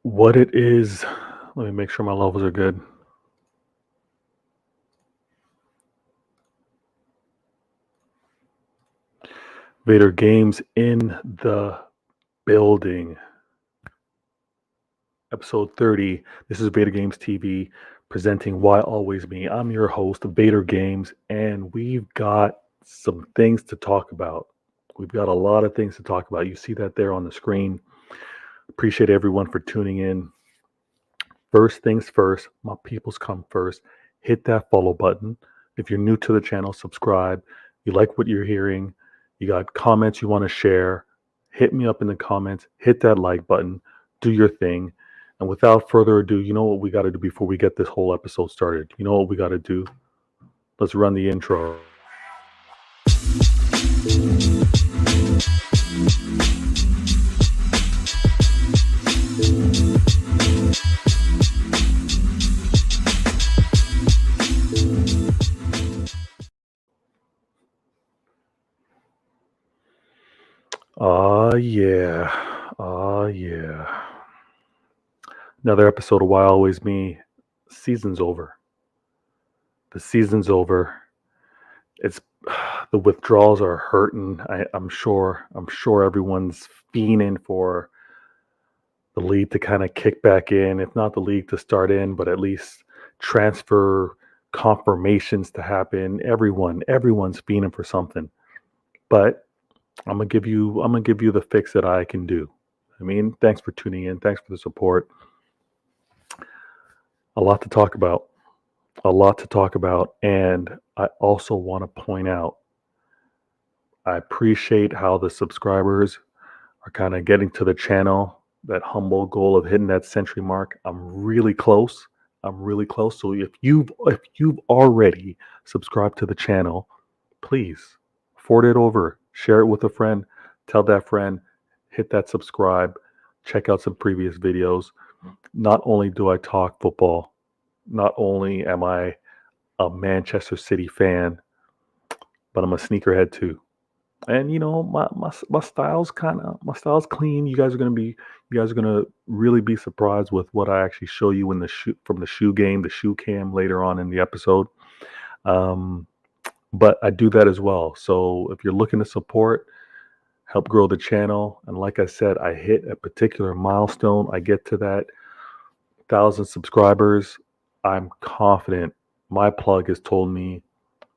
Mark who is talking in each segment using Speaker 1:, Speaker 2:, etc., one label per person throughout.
Speaker 1: What it is, let me make sure my levels are good. Vader Games in the building. Episode 30. This is Vader Games TV presenting Why Always Me. I'm your host, Vader Games, and we've got some things to talk about. We've got a lot of things to talk about. You see that there on the screen. Appreciate everyone for tuning in. First things first, my peoples come first. Hit that follow button. If you're new to the channel, subscribe. You like what you're hearing, you got comments you want to share, hit me up in the comments, hit that like button, do your thing. And without further ado, you know what we got to do before we get this whole episode started? You know what we got to do? Let's run the intro. Yeah. Yeah. Another episode of Why Always Me. Season's over. The season's over. It's the withdrawals are hurting. I'm sure. I'm sure everyone's fiending for the league to kind of kick back in. If not the league to start in, but at least transfer confirmations to happen. Everyone's fiending for something. But I'm gonna give you the fix that I can do. I mean, thanks for tuning in. Thanks for the support. A lot to talk about. A lot to talk about. And I also want to point out, I appreciate how the subscribers are kind of getting to the channel, that humble goal of hitting that century mark. I'm really close. I'm really close. So if you've already subscribed to the channel, please forward it over, share it with a friend, tell that friend, hit that subscribe, check out some previous videos. Not only do I talk football, not only am I a Manchester City fan, but I'm a sneakerhead too. And you know, my style's clean. You guys are gonna really be surprised with what I actually show you in the shoe from the shoe game, the shoe cam later on in the episode. Um, but I do that as well. So if you're looking to support, help grow the channel, and like I said, I hit a particular milestone. I get to that 1,000 subscribers. I'm confident. My plug has told me,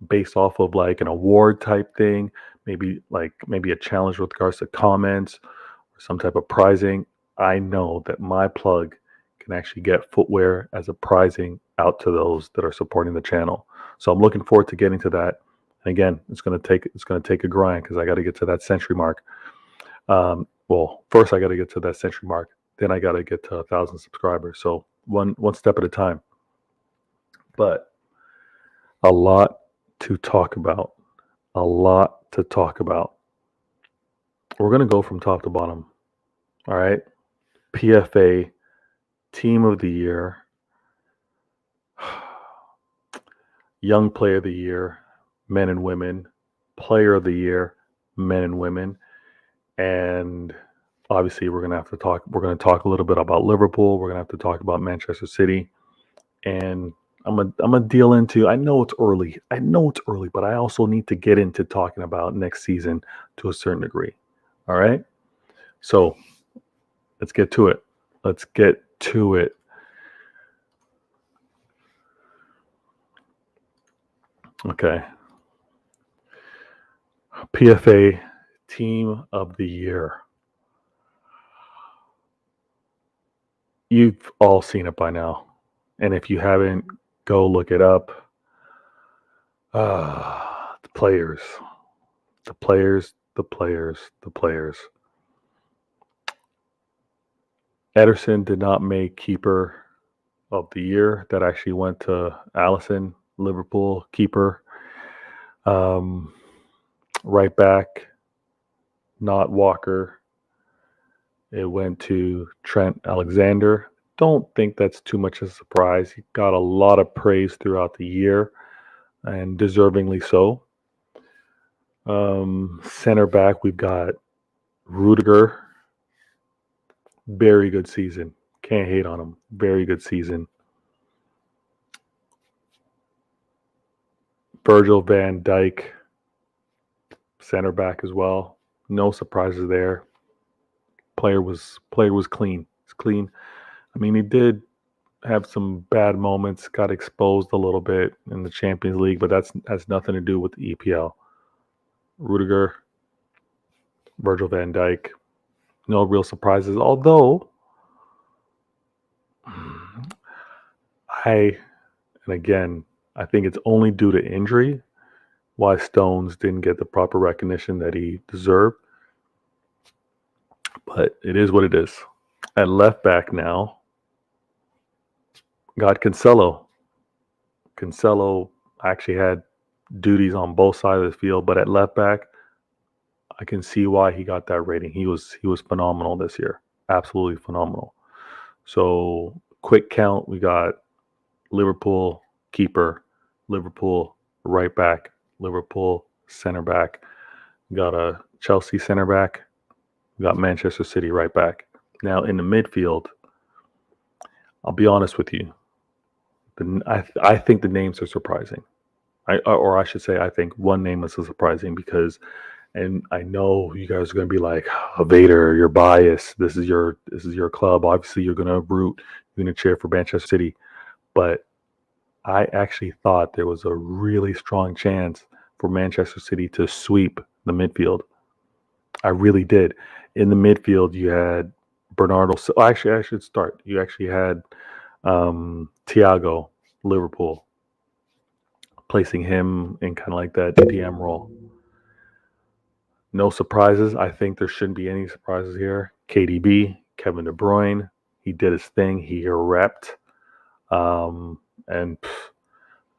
Speaker 1: based off of like an award type thing, maybe a challenge with regards to comments or some type of prizing. I know that my plug can actually get footwear as a prizing out to those that are supporting the channel. So I'm looking forward to getting to that. And again, it's gonna take a grind because I got to get to that century mark. Well, first I got to get to that century mark, then I got to get to 1,000 subscribers. So one step at a time. But a lot to talk about. A lot to talk about. We're going to go from top to bottom. All right. PFA Team of the Year, Young Player of the Year, men and women, Player of the Year, men and women. And obviously we're going to talk a little bit about Liverpool. We're going to have to talk about Manchester City. And I'm gonna deal into. I know it's early. But I also need to get into talking about next season to a certain degree. All right. So let's get to it. Okay. PFA Team of the Year. You've all seen it by now, and if you haven't, go look it up. The players, the players, the players, the players. Ederson did not make keeper of the year. That actually went to Allison, Liverpool keeper. Right back, not Walker. It went to Trent Alexander. Don't think that's too much of a surprise. He got a lot of praise throughout the year, and deservingly so. Center back, we've got Rudiger. Very good season. Can't hate on him. Very good season. Virgil van Dijk, center back as well. No surprises there. Player was clean. It's clean. I mean, he did have some bad moments, got exposed a little bit in the Champions League, but that's has nothing to do with the EPL. Rudiger, Virgil van Dijk, no real surprises. Although I think it's only due to injury why Stones didn't get the proper recognition that he deserved. But it is what it is. At left back now, got Cancelo. Cancelo actually had duties on both sides of the field, but at left back, I can see why he got that rating. He was phenomenal this year. Absolutely phenomenal. So quick count, we got Liverpool keeper, Liverpool right back, Liverpool center back. We got a Chelsea center back. We got Manchester City right back. Now in the midfield, I'll be honest with you. I think the names are surprising. I should say, I think one name is surprising because, and I know you guys are going to be like, oh, Vader, you're biased. This is your club. Obviously, you're going to cheer for Manchester City. But I actually thought there was a really strong chance for Manchester City to sweep the midfield. I really did. In the midfield, you had Bernardo. Actually, I should start. You actually had Thiago, Liverpool, placing him in kind of like that DM role. No surprises. I think there shouldn't be any surprises here. KDB, Kevin De Bruyne, he did his thing. He repped. And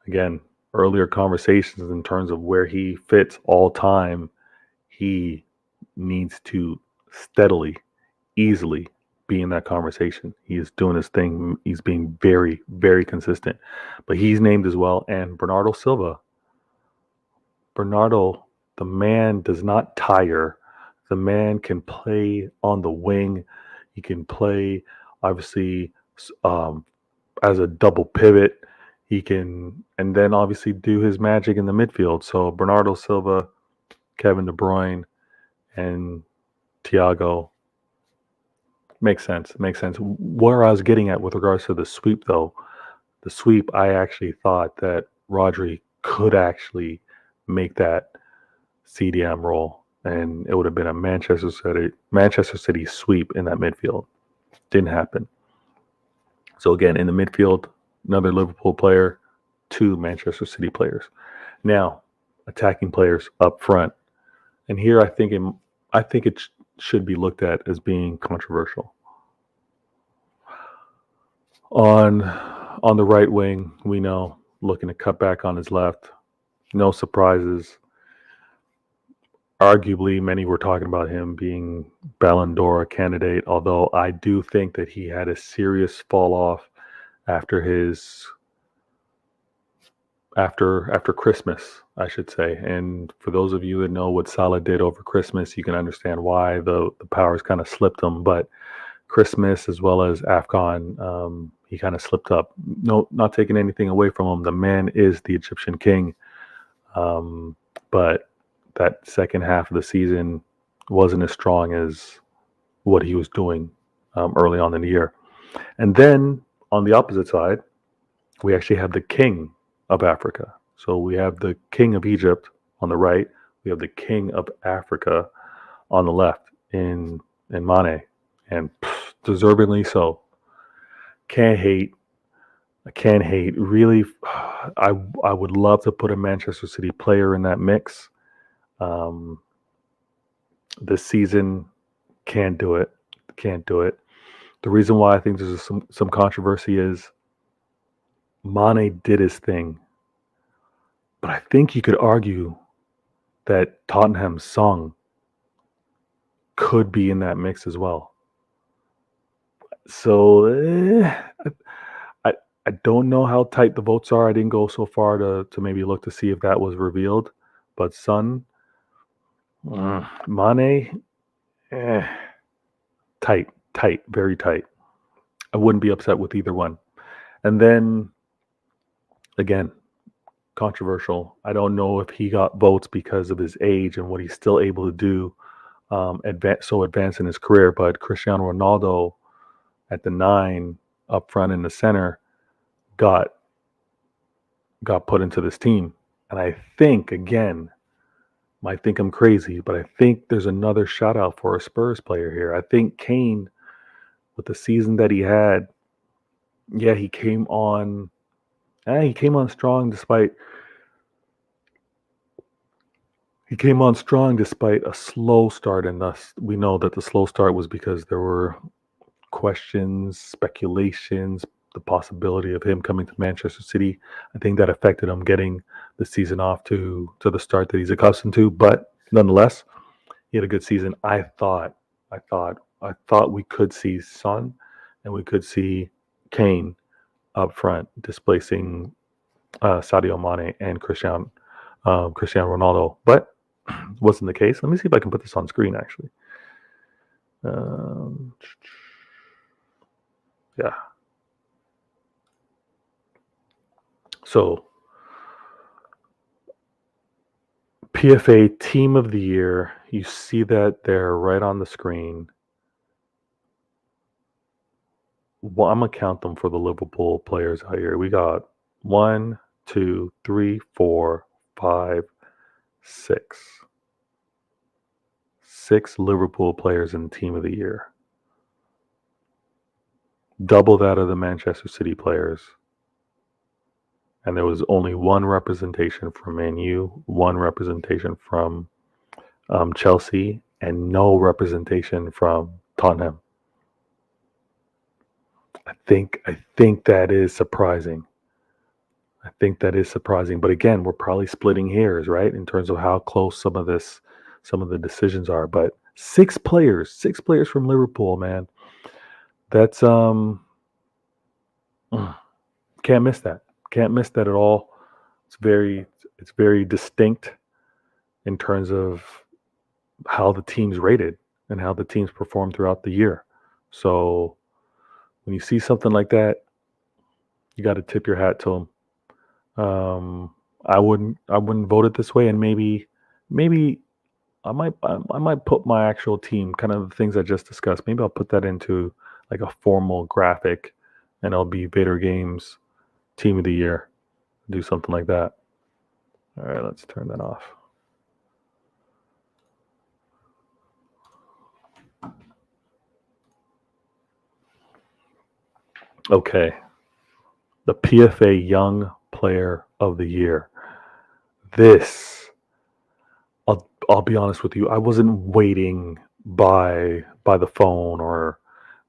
Speaker 1: again, earlier conversations in terms of where he fits all time, he needs to steadily, easily be in that conversation. He is doing his thing. He's being very, very consistent. But he's named as well. And Bernardo Silva. Bernardo, the man does not tire. The man can play on the wing. He can play, obviously, as a double pivot. He can, and then obviously do his magic in the midfield. So Bernardo Silva, Kevin De Bruyne, and Thiago makes sense. Where I was getting at with regards to the sweep, though, I actually thought that Rodri could actually make that CDM role, and it would have been a Manchester City sweep in that midfield. Didn't happen. So again, in the midfield, another Liverpool player, 2 Manchester City players. Now, attacking players up front, and here I think it should be looked at as being controversial. On the right wing, we know, looking to cut back on his left. No surprises. Arguably, many were talking about him being Ballon d'Or candidate, although I do think that he had a serious fall off after Christmas, I should say. And for those of you that know what Salah did over Christmas, you can understand why the powers kind of slipped him. But Christmas as well as AFCON, he kind of slipped up. No, not taking anything away from him. The man is the Egyptian king. But that second half of the season wasn't as strong as what he was doing early on in the year. And then on the opposite side, we actually have the king of Africa. So we have the king of Egypt on the right. We have the king of Africa on the left in Mane. And deservedly so. Can't hate. Really, I would love to put a Manchester City player in that mix. This season, can't do it. The reason why I think there's some controversy is Mane did his thing. But I think you could argue that Tottenham's Song could be in that mix as well. So I don't know how tight the votes are. I didn't go so far to maybe look to see if that was revealed. But Son, Mane, tight, very tight. I wouldn't be upset with either one. And then again, controversial. I don't know if he got votes because of his age and what he's still able to do, advance in his career. But Cristiano Ronaldo at the 9 up front in the center got put into this team. And I think, again, might think I'm crazy, but I think there's another shout out for a Spurs player here. I think Kane, with the season that he had, yeah, he came on. He came on strong despite a slow start, and thus we know that the slow start was because there were questions, speculations, the possibility of him coming to Manchester City. I think that affected him getting the season off to the start that he's accustomed to. But nonetheless, he had a good season. I thought we could see Son and we could see Kane up front displacing Sadio Mane and Cristiano Ronaldo, but wasn't the case. Let me see if I can put this on screen. Actually, um, yeah. So PFA Team of the Year. You see that there right on the screen. Well, I'm gonna count them for the Liverpool players out here. We got 1, 2, 3, 4, 5, 6. 6 Liverpool players in Team of the Year. Double that of the Manchester City players. And there was only one representation from Man U, one representation from Chelsea, and no representation from Tottenham. I think that is surprising. But again, we're probably splitting hairs, right, in terms of how close some of the decisions are. But 6 players from Liverpool, man. That's can't miss that. Can't miss that at all. It's very distinct in terms of how the team's rated and how the teams perform throughout the year. So when you see something like that, you got to tip your hat to them. I wouldn't vote it this way, and maybe I might put my actual team, kind of the things I just discussed. Maybe I'll put that into like a formal graphic, and it'll be Vader Games Team of the Year. Do something like that. All right, let's turn that off. Okay, the PFA Young Player of the Year. This, I'll be honest with you, I wasn't waiting by the phone or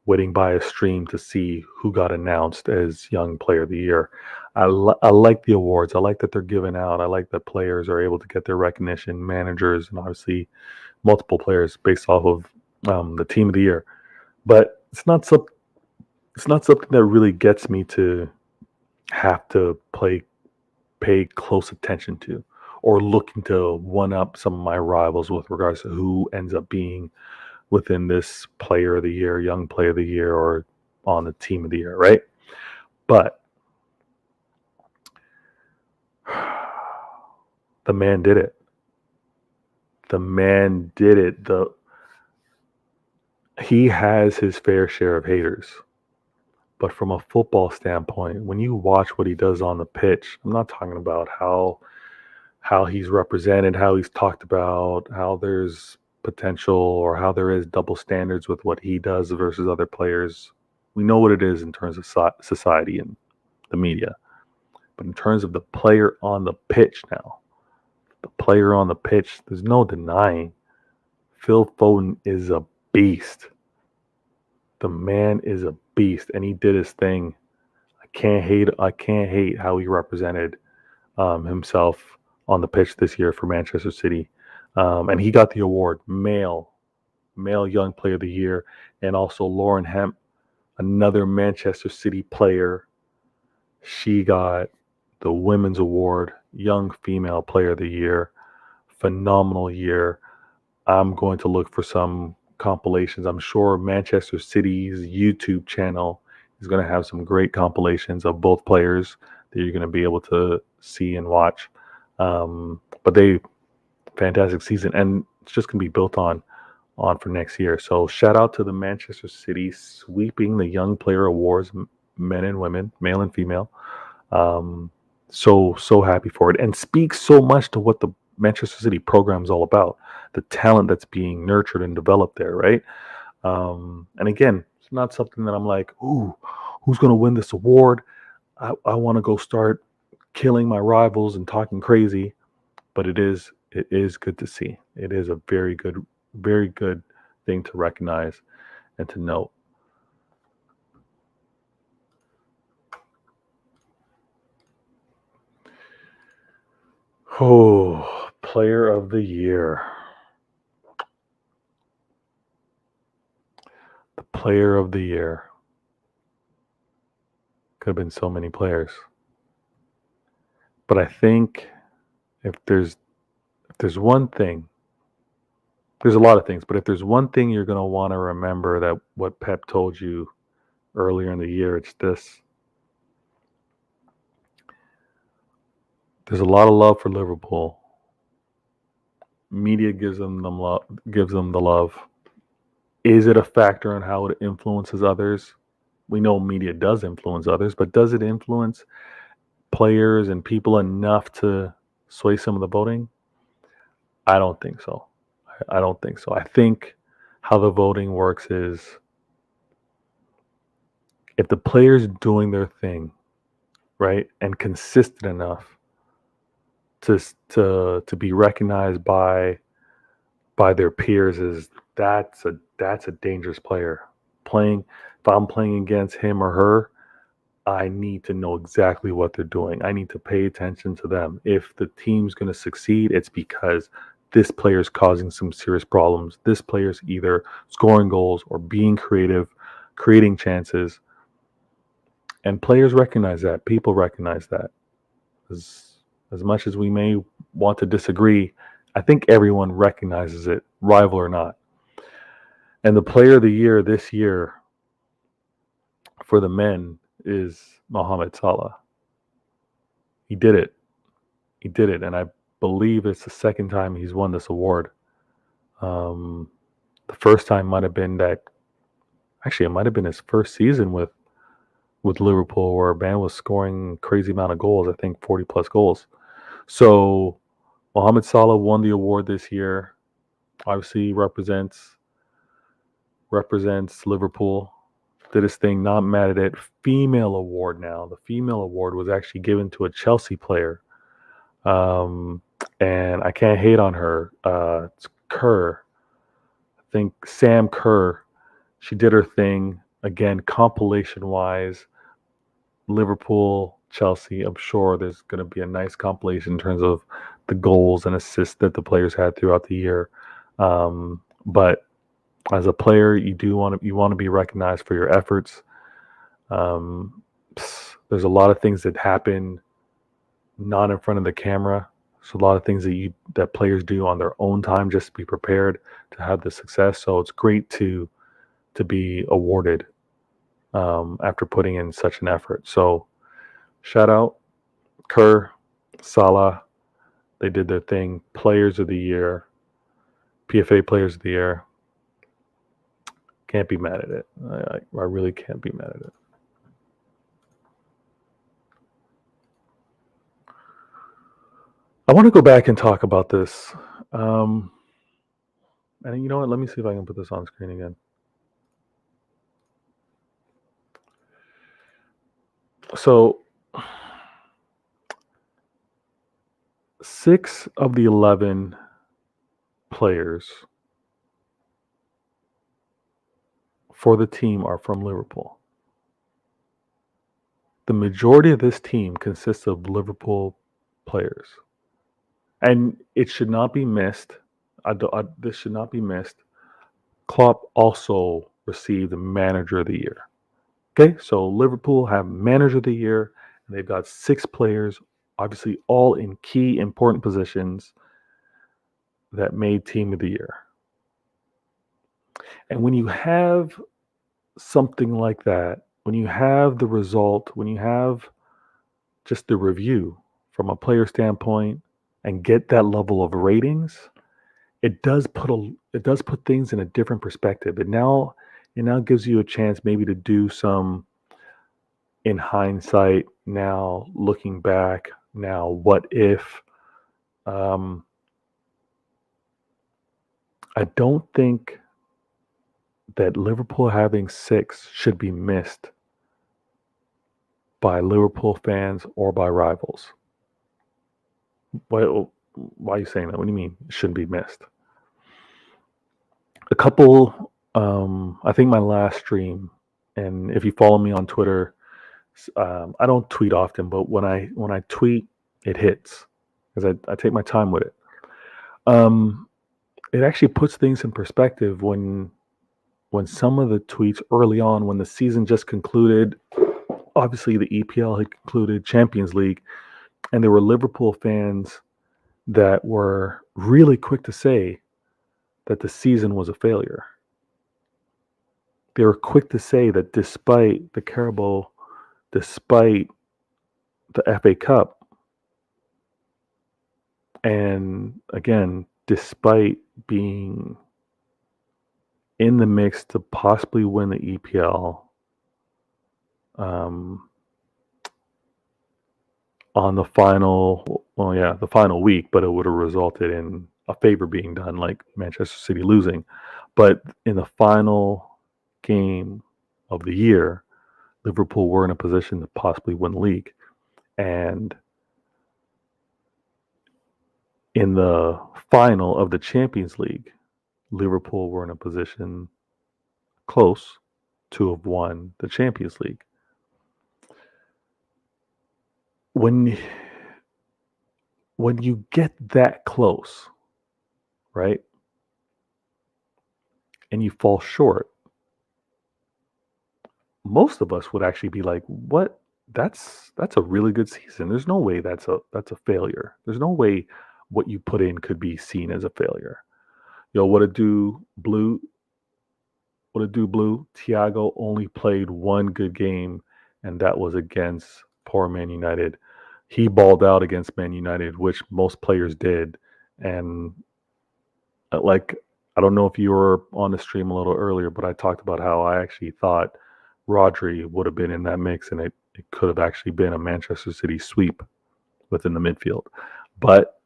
Speaker 1: waiting by a stream to see who got announced as Young Player of the Year. I like the awards. I like that they're given out. I like that players are able to get their recognition, managers, and obviously multiple players based off of the Team of the Year. But it's not something that really gets me to have to pay close attention to, or looking to one up some of my rivals with regards to who ends up being within this Player of the Year, Young Player of the Year, or on the Team of the Year, right? But the man did it. The man did it. He has his fair share of haters. But from a football standpoint, when you watch what he does on the pitch, I'm not talking about how he's represented, how he's talked about, how there's potential or how there is double standards with what he does versus other players. We know what it is in terms of society and the media. But in terms of the player on the pitch now, the player on the pitch, there's no denying Phil Foden is a beast. The man is a beast, and he did his thing. I can't hate how he represented himself on the pitch this year for Manchester City, and he got the award, male young player of the year, and also Lauren Hemp, another Manchester City player. She got the women's award, young female player of the year. Phenomenal year. I'm going to look for some compilations. I'm sure Manchester City's YouTube channel He's going to have some great compilations of both players that you're going to be able to see and watch. But they fantastic season, and it's just going to be built on for next year. So shout out to the Manchester City sweeping the Young Player Awards, men and women, male and female. So happy for it, and speaks so much to what the Manchester City program is all about. The talent that's being nurtured and developed there, right? And again, it's not something that I'm like, ooh, who's going to win this award? I want to go start killing my rivals and talking crazy, but it is good to see. It is a very good thing to recognize and to note. Oh, player of the year. The player of the year. Could have been so many players. But I think if there's one thing, there's a lot of things, but if there's one thing you're going to want to remember, that what Pep told you earlier in the year, it's this. There's a lot of love for Liverpool. Media gives them the love. Is it a factor in how it influences others? We know media does influence others, but does it influence players and people enough to sway some of the voting? I don't think so. I don't think so. I think how the voting works is, if the player's doing their thing, right, and consistent enough to be recognized by their peers, is that's a dangerous player. Playing If I'm playing against him or her, I need to know exactly what they're doing. I need to pay attention to them. If the team's going to succeed, it's because this player is causing some serious problems. This player's either scoring goals or being creative, creating chances. And players recognize that. People recognize that. As much as we may want to disagree, I think everyone recognizes it, rival or not. And the player of the year this year for the men is Mohamed Salah. He did it. He did it, and I believe it's the second time he's won this award. The first time might have been that. Actually, it might have been his first season with Liverpool, where man was scoring crazy amount of goals. I think 40 plus goals. So Mohamed Salah won the award this year. Obviously, represents Liverpool. Did his thing. Not mad at it. Female award now. The female award was actually given to a Chelsea player. And I can't hate on her. It's Kerr. I think Sam Kerr. She did her thing again, compilation wise. Liverpool, Chelsea. I'm sure there's going to be a nice compilation in terms of the goals and assists that the players had throughout the year. But as a player, you want to be recognized for your efforts. There's a lot of things that happen not in front of the camera. So a lot of things that players do on their own time just to be prepared to have the success. So it's great to be awarded after putting in such an effort. So shout out Kerr, Salah. They did their thing. Players of the year, PFA Players of the Year. Can't be mad at it. I really can't be mad at it. I want to go back and talk about this. And you know what? Let me see if I can put this on screen again. So 6 of the 11 players for the team are from Liverpool. The majority of this team consists of Liverpool players. And it should not be missed. This should not be missed. Klopp also received the Manager of the Year. Okay, so Liverpool have Manager of the Year, and they've got 6 players, obviously all in key important positions, that made Team of the Year. And when you have something like that, when you have the result, when you have just the review from a player standpoint and get that level of ratings, it does put things in a different perspective. It now gives you a chance maybe to do some in hindsight, now looking back, now what if. Um, I don't think that Liverpool having six should be missed by Liverpool fans or by rivals. Why are you saying that? What do you mean it shouldn't be missed? A couple, I think my last stream, and if you follow me on Twitter, I don't tweet often, but when I tweet, it hits because I take my time with it. Um, it actually puts things in perspective when some of the tweets early on, when the season just concluded, obviously the EPL had concluded, Champions League, and there were Liverpool fans that were really quick to say that the season was a failure. They were quick to say that despite the Carabao, despite the FA Cup, and again, despite being in the mix to possibly win the EPL, um, on the final week, but it would have resulted in a favor being done, like Manchester City losing. But in the final game of the year, Liverpool were in a position to possibly win the league. And in the final of the Champions League, Liverpool were in a position close to have won the Champions League. When when you get that close, right, and you fall short, most of us would actually be like, "What? That's a really good season. There's no way that's a failure. There's no way what you put in could be seen as a failure." What it do, Blue? What it do, Blue? Thiago only played one good game, and that was against poor Man United. He balled out against Man United, which most players did, and like I don't know if you were on the stream a little earlier, but I talked about how I actually thought Rodri would have been in that mix, and it could have actually been a Manchester City sweep within the midfield. But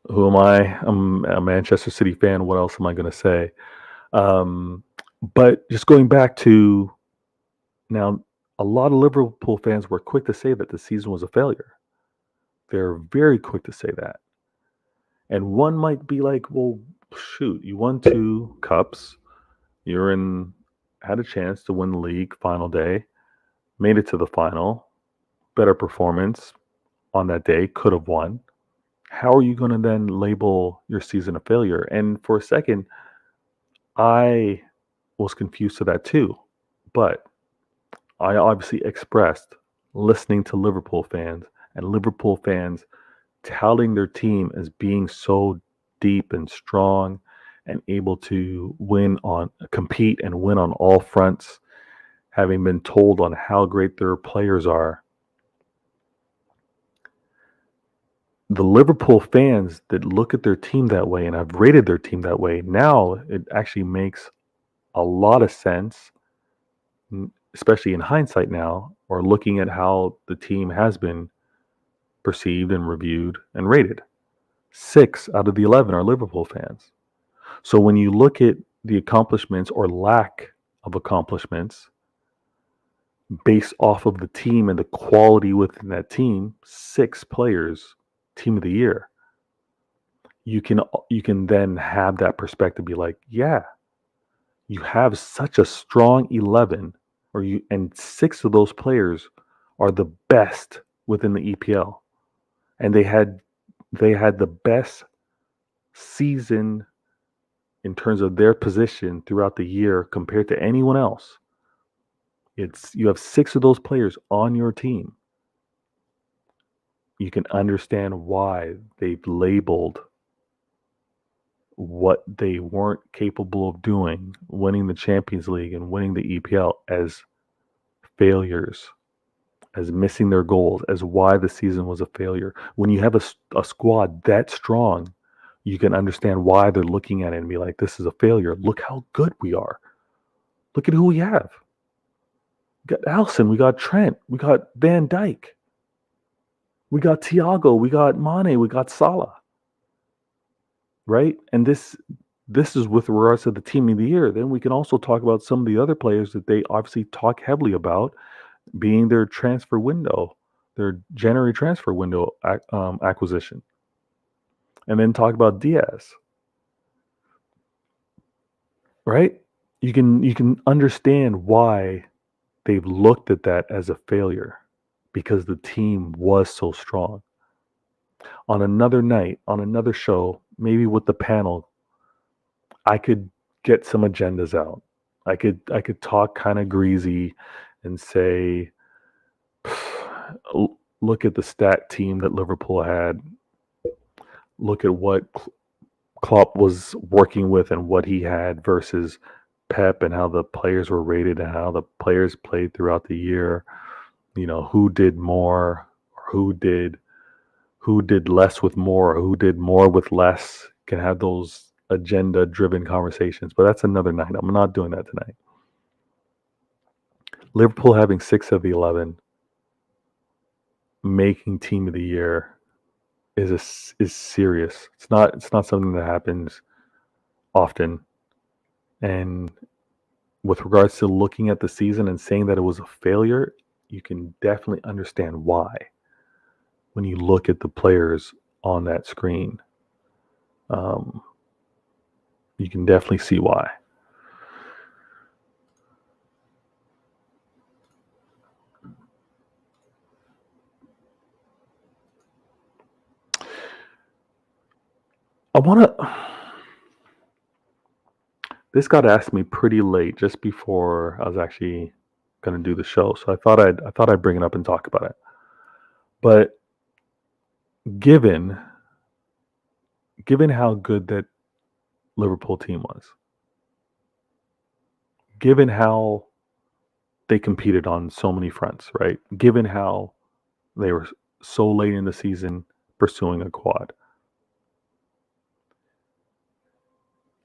Speaker 1: who am I? I'm a Manchester City fan. What else am I going to say? Um, but just going back to now, a lot of Liverpool fans were quick to say that the season was a failure. They're very quick to say that. And one might be like, well, shoot, you won two cups. You're in, had a chance to win the league final day, made it to the final, better performance on that day, could have won. How are you going to then label your season a failure? And for a second, I was confused to that too. But I obviously expressed listening to Liverpool fans and Liverpool fans touting their team as being so deep and strong and able to compete and win on all fronts, having been told on how great their players are. The Liverpool fans that look at their team that way and have rated their team that way, now it actually makes a lot of sense, especially in hindsight now, or looking at how the team has been perceived and reviewed and rated. 6 out of the 11 are Liverpool fans. So when you look at the accomplishments or lack of accomplishments based off of the team and the quality within that team, 6 players, team of the year, you can then have that perspective, be like, yeah, you have such a strong 11, and 6 of those players are the best within the EPL, and they had the best season in terms of their position throughout the year compared to anyone else. You have 6 of those players on your team. You can understand why they've labeled what they weren't capable of doing, winning the Champions League and winning the EPL, as failures, as missing their goals, as why the season was a failure. When you have a squad that strong, you can understand why they're looking at it and be like, this is a failure. Look how good we are. Look at who we have. We got Allison, we got Trent, we got Van Dijk, we got Thiago, we got Mane, we got Salah. Right? And this is with regards to the team of the year. Then we can also talk about some of the other players that they obviously talk heavily about being their transfer window, their January transfer window acquisition. And then talk about Diaz. Right? You can understand why they've looked at that as a failure because the team was so strong. On another night, on another show, maybe with the panel, I could get some agendas out. I could talk kind of greasy and say, look at the stat team that Liverpool had. Look at what Klopp was working with and what he had versus Pep and how the players were rated and how the players played throughout the year. You know, who did more or who did less with more or who did more with less. Can have those agenda driven conversations, but that's another night. I'm not doing that tonight. Liverpool having 6 of the 11 making team of the year is serious. It's not something that happens often. And with regards to looking at the season and saying that it was a failure, you can definitely understand why when you look at the players on that screen. You can definitely see why. I want to. This got asked me pretty late, just before I was actually going to do the show, so I thought I'd bring it up and talk about it. But given given how good that Liverpool team was, given how they competed on so many fronts, right? Given how they were so late in the season pursuing a quad,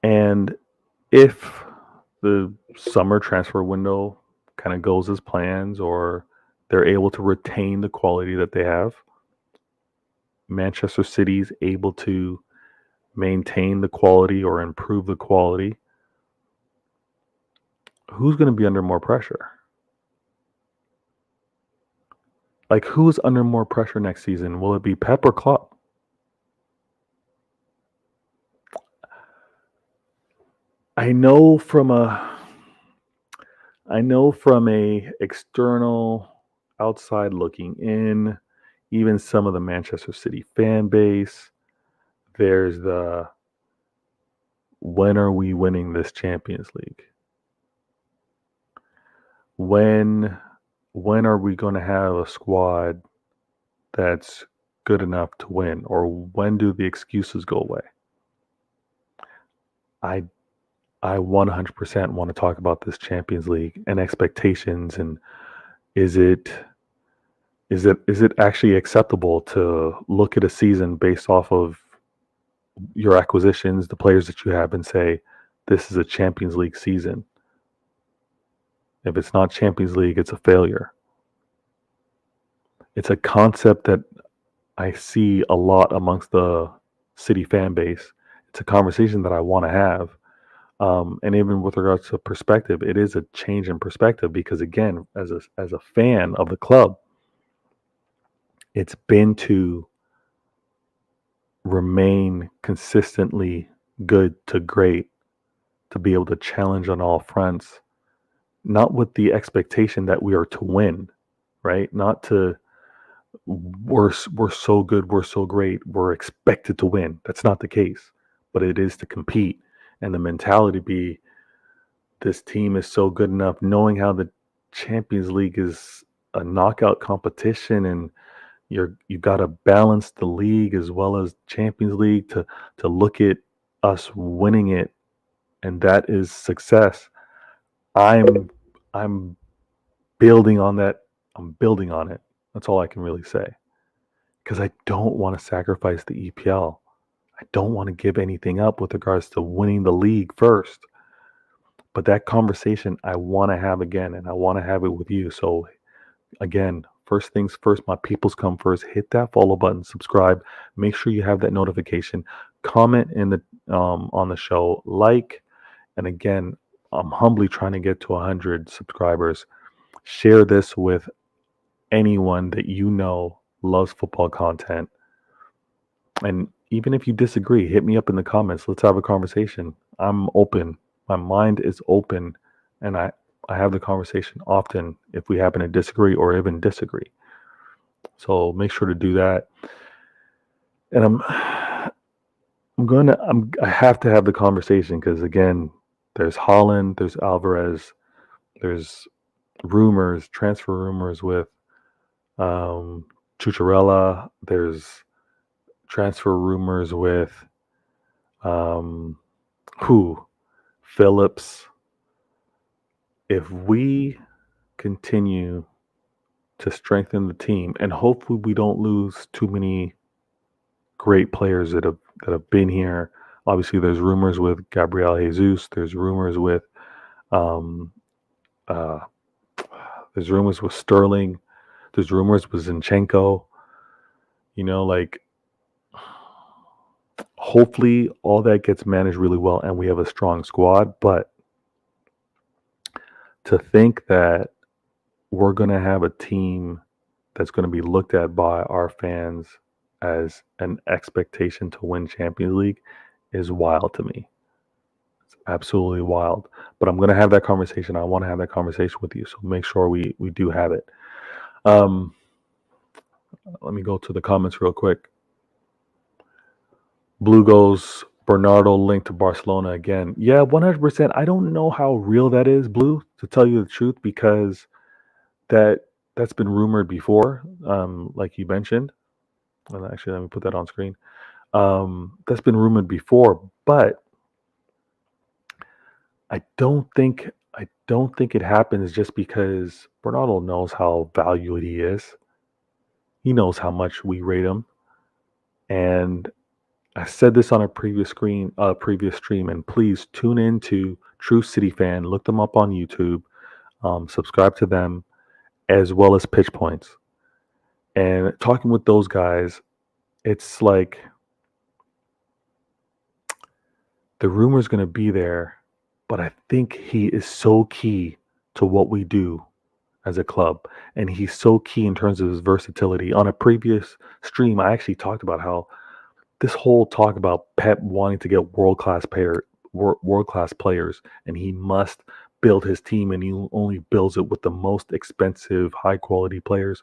Speaker 1: and if the summer transfer window kind of goes as plans, or they're able to retain the quality that they have, Manchester City's able to maintain the quality or improve the quality, who's going to be under more pressure? Like, who's under more pressure next season? Will it be Pep or Klopp? I know from a external outside looking in, even some of the Manchester City fan base, there's the when are we winning this Champions League? When when are we going to have a squad that's good enough to win, or when do the excuses go away? I I 100% want to talk about this Champions League and expectations, and is it is it actually acceptable to look at a season based off of your acquisitions, the players that you have, and say this is a Champions League season? If it's not Champions League, it's a failure. It's a concept that I see a lot amongst the City fan base. It's a conversation that I want to have. And even with regards to perspective, it is a change in perspective because, again, as a fan of the club, it's been to remain consistently good to great, to be able to challenge on all fronts, not with the expectation that we are to win, right? Not to we're so good, we're so great, we're expected to win. That's not the case, but it is to compete, and the mentality be this team is so good enough, knowing how the Champions League is a knockout competition, and you got to balance the league as well as Champions League to look at us winning it, and that is success. I'm building on that. I'm building on it. That's all I can really say. Because I don't want to sacrifice the EPL. I don't want to give anything up with regards to winning the league first. But that conversation I want to have again, and I want to have it with you. So again, first things first, my peoples come first. Hit that follow button, subscribe. Make sure you have that notification. Comment in the on the show, like, and again, I'm humbly trying to get to 100 subscribers. Share this with anyone that you know loves football content. And even if you disagree, hit me up in the comments. Let's have a conversation. I'm open. My mind is open, and I have the conversation often if we happen to disagree or even disagree. So make sure to do that. And I have to have the conversation because again, there's Holland, there's Alvarez, there's transfer rumors with Chucharella. There's transfer rumors with um, who? Phillips. If we continue to strengthen the team, and hopefully we don't lose too many great players that have been here. Obviously, there's rumors with Gabriel Jesus. There's rumors with um, uh, there's rumors with Sterling. There's rumors with Zinchenko. Like hopefully all that gets managed really well, and we have a strong squad. But to think that we're going to have a team that's going to be looked at by our fans as an expectation to win Champions League is wild to me. It's absolutely wild. But I'm going to have that conversation. I want to have that conversation with you. So make sure we do have it. Let me go to the comments real quick. Blue goes Bernardo linked to Barcelona again. Yeah, 100%. I don't know how real that is, Blue, to tell you the truth, because that's been rumored before, like you mentioned. And actually, let me put that on screen. That's been rumored before, but I don't think it happens just because Bernardo knows how valued he is. He knows how much we rate him, and I said this on a previous stream, and please tune in to True City Fan. Look them up on YouTube. Subscribe to them as well as Pitch Points. And talking with those guys, it's like the rumor's going to be there, but I think he is so key to what we do as a club. And he's so key in terms of his versatility. On a previous stream, I actually talked about how this whole talk about Pep wanting to get world class players, and he must build his team, and he only builds it with the most expensive, high quality players.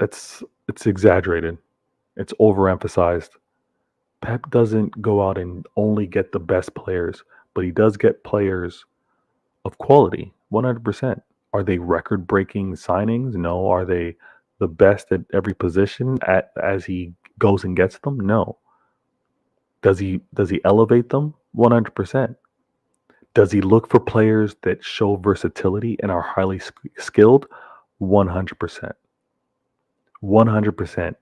Speaker 1: It's exaggerated. It's overemphasized. Pep doesn't go out and only get the best players, but he does get players of quality, 100%. Are they record breaking signings? No. Are they the best at every position as he goes and gets them? No. Does he elevate them? 100%. Does he look for players that show versatility and are highly skilled? 100%. 100%.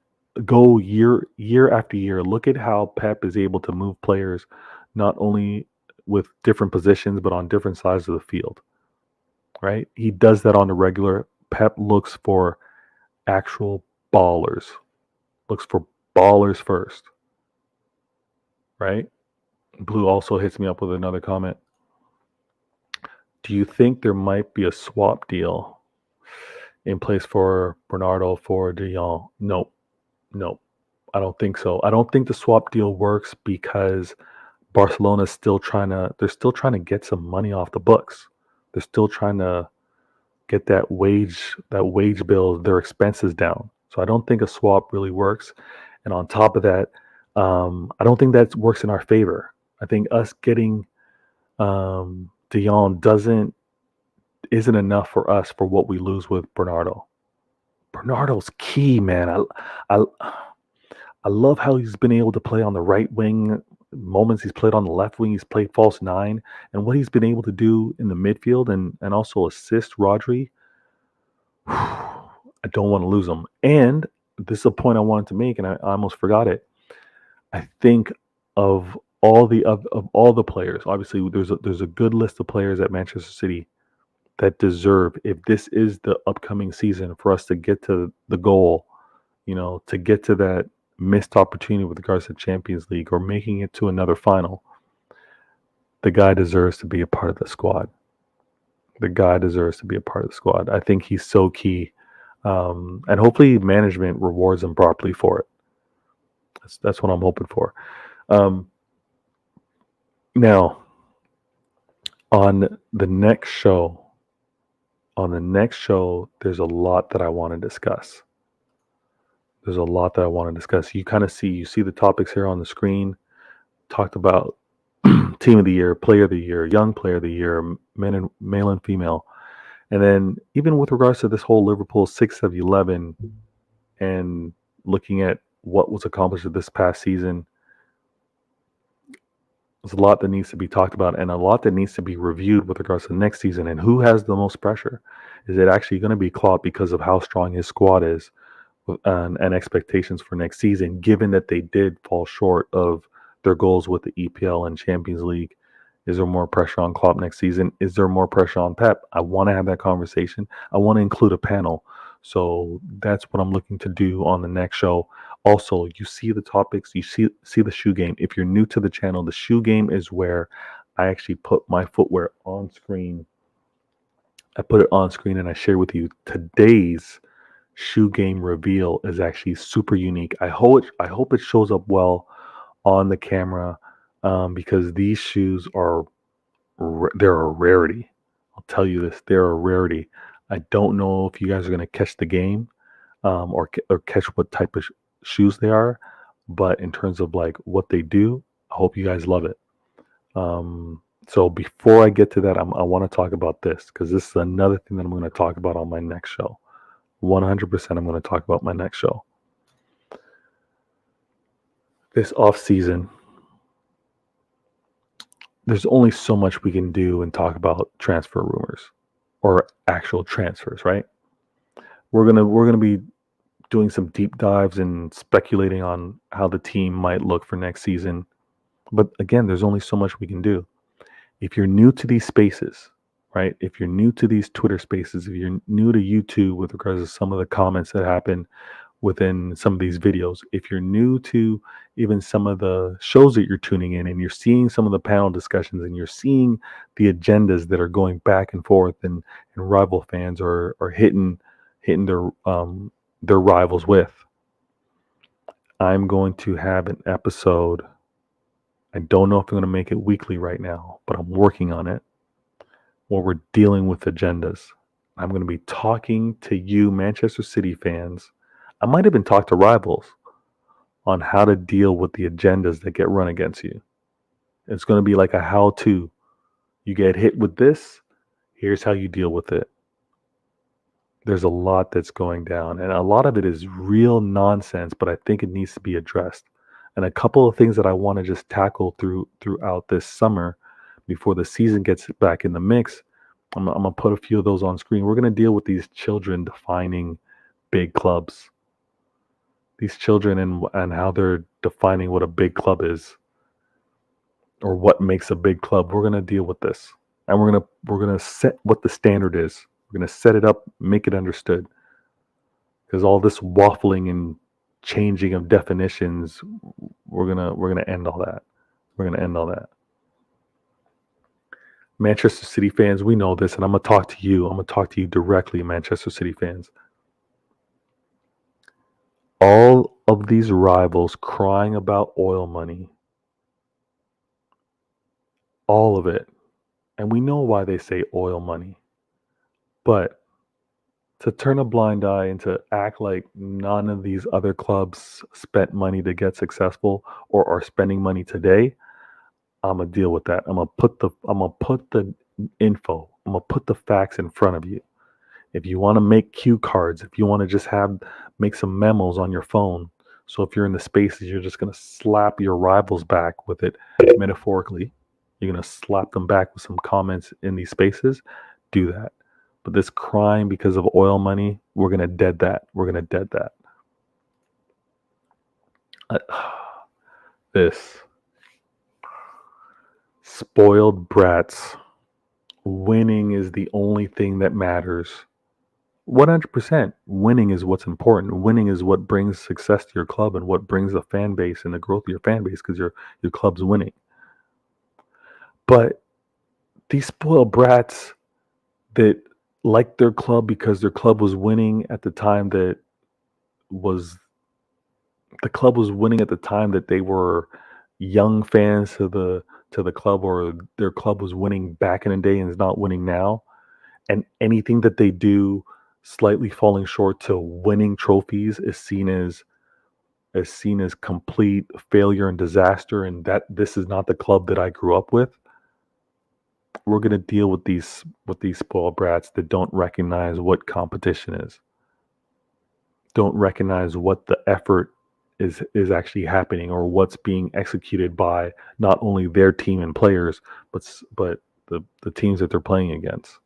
Speaker 1: Go year after year. Look at how Pep is able to move players not only with different positions but on different sides of the field. Right? He does that on the regular. Pep looks for actual ballers. Looks for ballers first. Right? Blue also hits me up with another comment. Do you think there might be a swap deal in place for Bernardo for De Jong? No. I don't think so. I don't think the swap deal works because Barcelona's they're still trying to get some money off the books. They're still trying to get that wage bill, their expenses down. So I don't think a swap really works. And on top of that, I don't think that works in our favor. I think us getting De Jong isn't enough for us for what we lose with Bernardo. Bernardo's key, man. I I love how he's been able to play on the right wing. Moments he's played on the left wing, he's played false nine, and what he's been able to do in the midfield and also assist Rodri. I don't want to lose him. And this is a point I wanted to make, and I almost forgot it. I think of of all the players. Obviously, there's a good list of players at Manchester City that deserve, if this is the upcoming season, for us to get to the goal, to get to that missed opportunity with regards to Champions League or making it to another final. The guy deserves to be a part of the squad. The guy deserves to be a part of the squad. I think he's so key, and hopefully management rewards him properly for it. That's what I'm hoping for. Um, Now, on the next show, there's a lot that I want to discuss. You see the topics here on the screen. Talked about team of the year, player of the year, young player of the year, male and female. And then even with regards to this whole Liverpool 6 of 11 and looking at what was accomplished this past season, there's a lot that needs to be talked about and a lot that needs to be reviewed with regards to next season and who has the most pressure. Is it actually going to be Klopp because of how strong his squad is and expectations for next season, given that they did fall short of their goals with the EPL and Champions League? Is there more pressure on Klopp next season? Is there more pressure on Pep? I want to have that conversation. I want to include a panel. So that's what I'm looking to do on the next show. Also, you see the topics, you see the shoe game. If you're new to the channel, the shoe game is where I actually put my footwear on screen. I put it on screen and I share with you today's shoe game reveal is actually super unique. I hope it shows up well on the camera, because these shoes are they're a rarity. I'll tell you this, they're a rarity. I don't know if you guys are going to catch the game, or catch what type of shoes they are, but in terms of like what they do, I hope you guys love it. So before I get to that, I want to talk about this because this is another thing that I'm going to talk about on my next show. 100% I'm going to talk about my next show. This off season, there's only so much we can do and talk about transfer rumors or actual transfers, right? We're gonna be doing some deep dives and speculating on how the team might look for next season. But again, there's only so much we can do. If you're new to these spaces, right? If you're new to these Twitter spaces, if you're new to YouTube with regards to some of the comments that happen within some of these videos, if you're new to even some of the shows that you're tuning in and you're seeing some of the panel discussions and you're seeing the agendas that are going back and forth and rival fans are hitting their rivals with, I'm going to have an episode. I don't know if I'm going to make it weekly right now, but I'm working on it, where we're dealing with agendas. I'm going to be talking to you, Manchester City fans. I might even talk to rivals on how to deal with the agendas that get run against you. It's going to be like a how to. You get hit with this, here's how you deal with it. There's a lot that's going down, and a lot of it is real nonsense, but I think it needs to be addressed. And a couple of things that I want to just tackle throughout this summer before the season gets back in the mix. I'm going to put a few of those on screen. We're going to deal with these children defining big clubs. These children and how they're defining what a big club is or what makes a big club. We're going to deal with this. And we're going to set what the standard is. We're going to set it up, make it understood. Because all this waffling and changing of definitions, we're going to end all that. We're going to end all that. Manchester City fans, we know this, and I'm going to talk to you. I'm going to talk to you directly, Manchester City fans. All of these rivals crying about oil money, all of it. And we know why they say oil money. But to turn a blind eye and to act like none of these other clubs spent money to get successful or are spending money today, I'm gonna deal with that. I'm gonna put the info. I'm gonna put the facts in front of you. If you want to make cue cards, if you want to just make some memos on your phone So if you're in the spaces, you're just going to slap your rivals back with it metaphorically. You're going to slap them back with some comments in these spaces. Do that. But this crying because of oil money, we're going to dead that. We're going to dead that. This spoiled brats. Winning is the only thing that matters. 100%. Winning is what's important. Winning is what brings success to your club and what brings the fan base and the growth of your fan base because your club's winning. But these spoiled brats that liked their club because their club was winning at the time that was the club was winning at the time that they were young fans to the club, or their club was winning back in the day and is not winning now, and anything that they do slightly falling short to winning trophies is seen as complete failure and disaster, and that this is not the club that I grew up with. We're going to deal with these spoiled brats that don't recognize what competition is, don't recognize what the effort is actually happening, or what's being executed by not only their team and players, but the teams that they're playing against.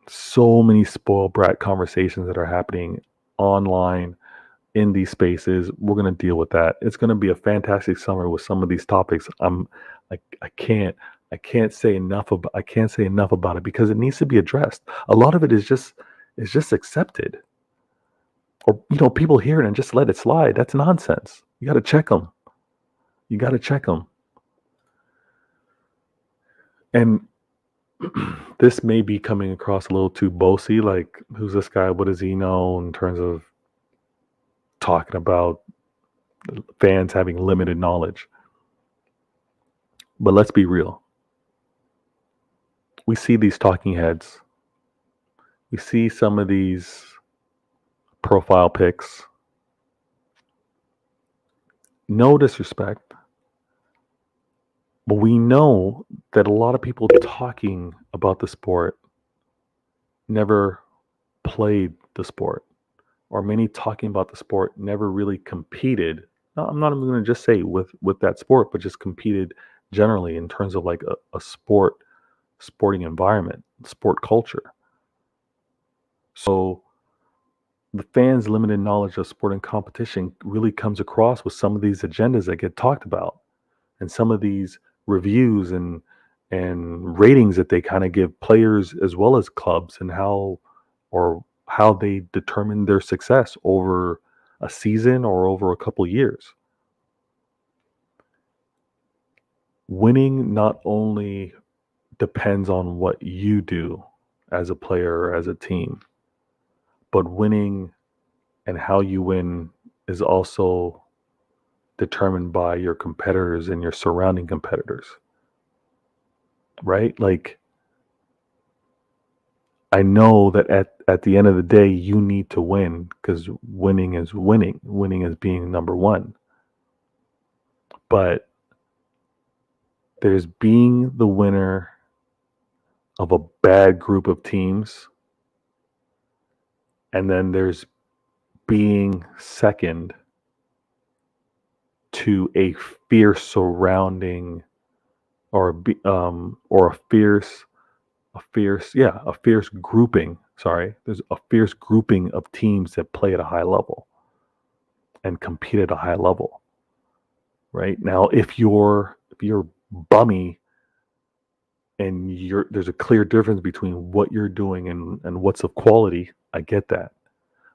Speaker 1: So many spoiled brat conversations that are happening online in these spaces. We're going to deal with that. It's going to be a fantastic summer with some of these topics. I can't say enough about it because it needs to be addressed. A lot of it is just accepted, or people hear it and just let it slide. That's nonsense. You got to check them. You got to check them. And this may be coming across a little too bossy, like, who's this guy? What does he know in terms of talking about fans having limited knowledge? But let's be real. We see these talking heads. We see some of these profile pics. No disrespect, but we know that a lot of people talking about the sport never played the sport, or many talking about the sport never really competed. No, I'm not even going to just say with that sport, but just competed generally in terms of like a sporting environment, sport culture. So the fans' limited knowledge of sport and competition really comes across with some of these agendas that get talked about, and some of these reviews and ratings that they kind of give players as well as clubs, and how they determine their success over a season or over a couple years. Winning not only depends on what you do as a player or as a team, but winning and how you win is also determined by your competitors and your surrounding competitors, right? Like, I know that at the end of the day, you need to win, because winning is winning. Winning is being number one. But there's being the winner of a bad group of teams, and then there's being second to a fierce surrounding, or a fierce grouping. Sorry, there's a fierce grouping of teams that play at a high level and compete at a high level. Right now, if you're bummy, and there's a clear difference between what you're doing and what's of quality, I get that.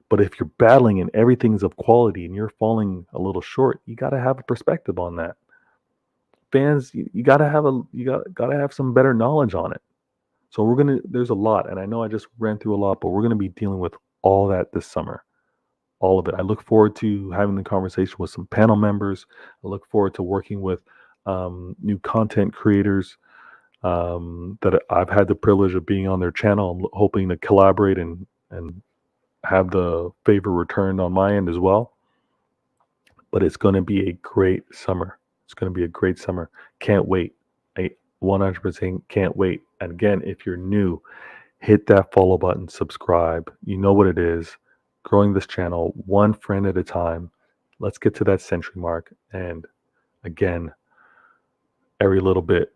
Speaker 1: But if you're battling and everything's of quality and you're falling a little short, you got to have a perspective on that. Fans, you got to have some better knowledge on it. So there's a lot, and I know I just ran through a lot, but we're gonna be dealing with all that this summer, all of it. I look forward to having the conversation with some panel members. I look forward to working with new content creators that I've had the privilege of being on their channel. I'm hoping to collaborate and have the favor returned on my end as well. But it's going to be a great summer. It's going to be a great summer. Can't wait. I 100% can't wait. And again, if you're new, hit that follow button, subscribe. You know what it is. Growing this channel one friend at a time. Let's get to that century mark. And again, every little bit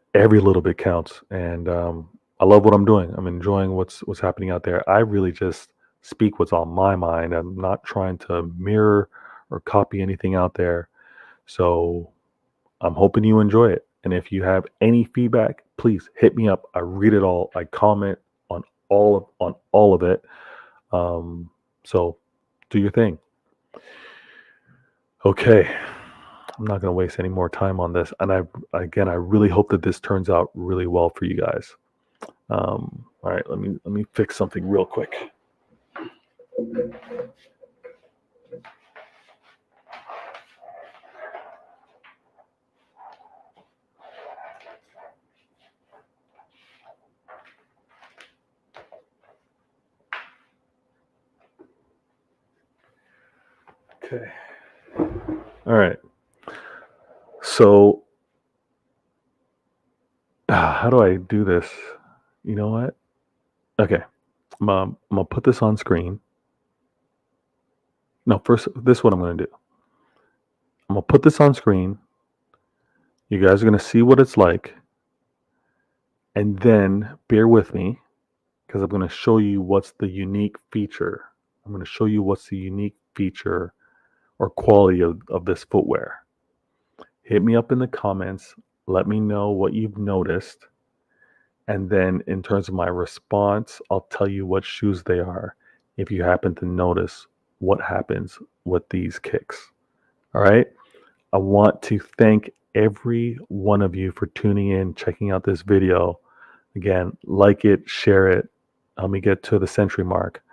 Speaker 1: counts. And I love what I'm doing. I'm enjoying what's happening out there. I really just speak what's on my mind. I'm not trying to mirror or copy anything out there. So I'm hoping you enjoy it. And if you have any feedback, please hit me up. I read it all. I comment on all of it. So do your thing. Okay. I'm not going to waste any more time on this. And I really hope that this turns out really well for you guys. All right, let me fix something real quick. Okay. All right. So, how do I do this? You know what? Okay. I'm gonna put this on screen. No, first, this is what I'm gonna do. I'm gonna put this on screen. You guys are gonna see what it's like, and then bear with me because I'm gonna show you what's the unique feature. I'm gonna show you what's the unique feature or quality of this footwear. Hit me up in the comments. Let me know what you've noticed. And then in terms of my response, I'll tell you what shoes they are if you happen to notice what happens with these kicks. All right. I want to thank every one of you for tuning in, checking out this video. Again, like it, share it. Help me get to the century mark.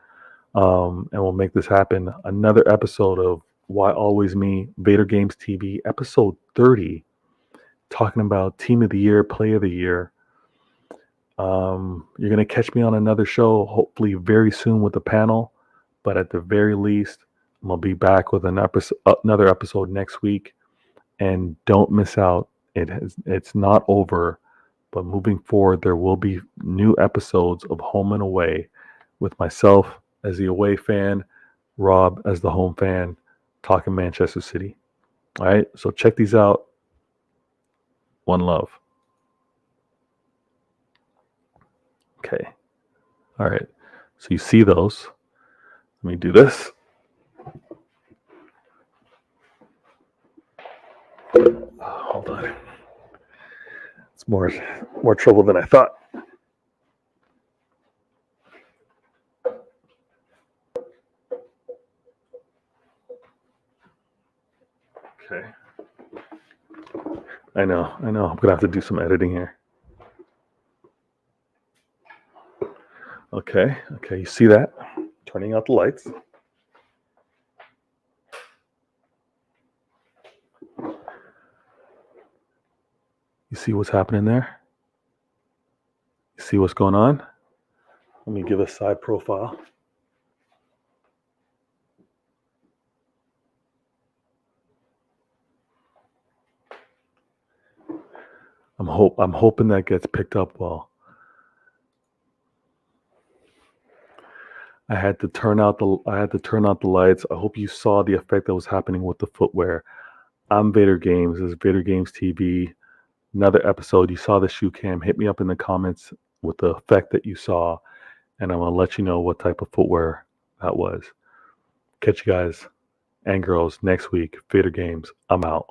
Speaker 1: And we'll make this happen. Another episode of Why Always Me, Vader Games TV, episode 30, talking about Team of the Year, Play of the Year. You're going to catch me on another show, hopefully very soon with the panel. But at the very least, I'm going to be back with another episode next week. And don't miss out. It's not over. But moving forward, there will be new episodes of Home and Away with myself as the away fan, Rob as the home fan, talking Manchester City. All right, so check these out. One love. Okay. All right. So you see those. Let me do this. Hold on. It's more trouble than I thought. Okay. I know. I'm gonna have to do some editing here. Okay. You see that? Turning out the lights. You see what's happening there? You see what's going on? Let me give a side profile. I'm hoping that gets picked up well. I had to turn out the lights. I hope you saw the effect that was happening with the footwear. I'm Vader Games. This is Vader Games TV. Another episode. You saw the shoe cam. Hit me up in the comments with the effect that you saw, and I'm gonna let you know what type of footwear that was. Catch you guys and girls next week. Vader Games. I'm out.